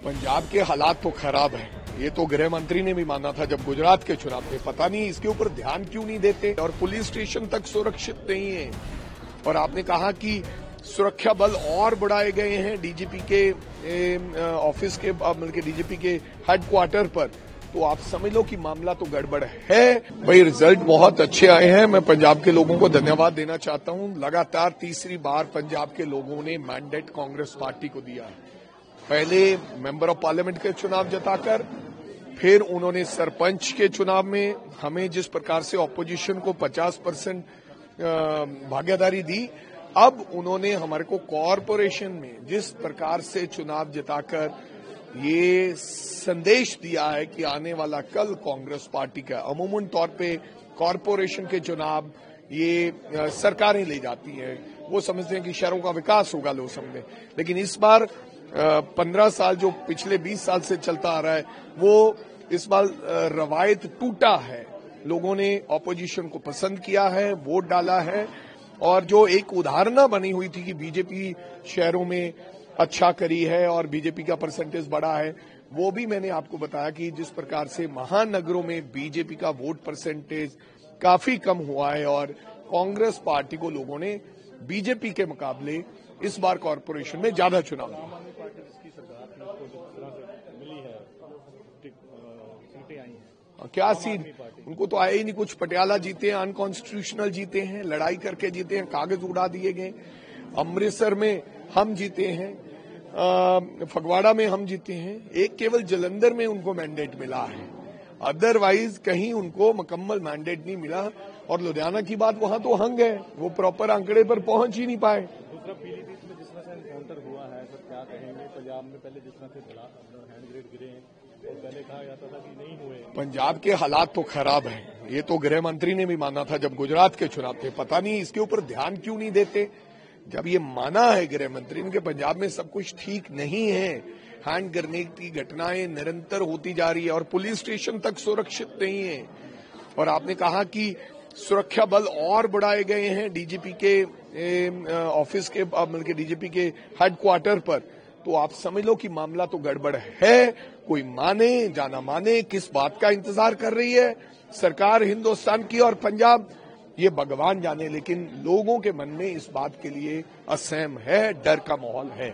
पंजाब के हालात तो खराब हैं। ये तो गृह मंत्री ने भी माना था जब गुजरात के चुनाव थे। पता नहीं इसके ऊपर ध्यान क्यों नहीं देते और पुलिस स्टेशन तक सुरक्षित नहीं है। और आपने कहा कि सुरक्षा बल और बढ़ाए गए हैं डीजीपी के ऑफिस के बल्कि डीजीपी के हेडक्वार्टर पर, तो आप समझ लो कि मामला तो गड़बड़ है। भाई रिजल्ट बहुत अच्छे आए हैं। मैं पंजाब के लोगों को धन्यवाद देना चाहता हूं। लगातार तीसरी बार पंजाब के लोगों ने मैंडेट कांग्रेस पार्टी को दिया है। पहले मेंबर ऑफ पार्लियामेंट के चुनाव जताकर, फिर उन्होंने सरपंच के चुनाव में हमें जिस प्रकार से ऑपोजिशन को 50% भागीदारी दी, अब उन्होंने हमारे को कॉरपोरेशन में जिस प्रकार से चुनाव जताकर ये संदेश दिया है कि आने वाला कल कांग्रेस पार्टी का अमूमन तौर पे कॉरपोरेशन के चुनाव ये सरकारें ले जाती हैं। वो समझते हैं कि शहरों का विकास होगा, लोग समझे। लेकिन इस बार 15 साल जो पिछले 20 साल से चलता आ रहा है, वो इस बार रवायत टूटा है। लोगों ने ऑपोजिशन को पसंद किया है, वोट डाला है। और जो एक उदाहरण बनी हुई थी कि बीजेपी शहरों में अच्छा करी है और बीजेपी का परसेंटेज बढ़ा है, वो भी मैंने आपको बताया कि जिस प्रकार से महानगरों में बीजेपी का वोट परसेंटेज काफी कम हुआ है और कांग्रेस पार्टी को लोगों ने बीजेपी के मुकाबले इस बार कॉरपोरेशन में ज्यादा चुनाव दिया। क्या सीट? उनको तो आए ही नहीं कुछ। पटियाला जीते हैं, अनकॉन्स्टिट्यूशनल जीते हैं, लड़ाई करके जीते हैं, कागज उड़ा दिए गए। अमृतसर में हम जीते हैं, फगवाड़ा में हम जीते हैं। एक केवल जलंधर में उनको मैंडेट मिला है, अदरवाइज कहीं उनको मुकम्मल मैंडेट नहीं मिला। और लुधियाना की बात, वहां तो हंग है, वो प्रॉपर आंकड़े पर पहुंच ही नहीं पाए। दूसरा पीलीभीत में जिस तरह से एनकाउंटर हुआ है, सर क्या कहेंगे? पंजाब में पहले जिस तरह से हैंड ग्रेड गिरे हैं और पहले कहा जाता था कि नहीं हुए। पंजाब के हालात तो खराब हैं। ये तो गृह मंत्री ने भी माना था जब गुजरात के चुनाव थे। पता नहीं इसके ऊपर ध्यान क्यों नहीं देते। जब ये माना है गृह मंत्री ने कि पंजाब में सब कुछ ठीक नहीं है, हैंड ग्रेनेड की घटनाएं निरंतर होती जा रही है और पुलिस स्टेशन तक सुरक्षित नहीं है। और आपने कहा कि सुरक्षा बल और बढ़ाए गए हैं डीजीपी के ऑफिस के बल्कि डीजीपी के हेडक्वार्टर पर, तो आप समझ लो कि मामला तो गड़बड़ है। कोई माने जाना माने, किस बात का इंतजार कर रही है सरकार हिंदुस्तान की और पंजाब, ये भगवान जाने। लेकिन लोगों के मन में इस बात के लिए असहम है, डर का माहौल है।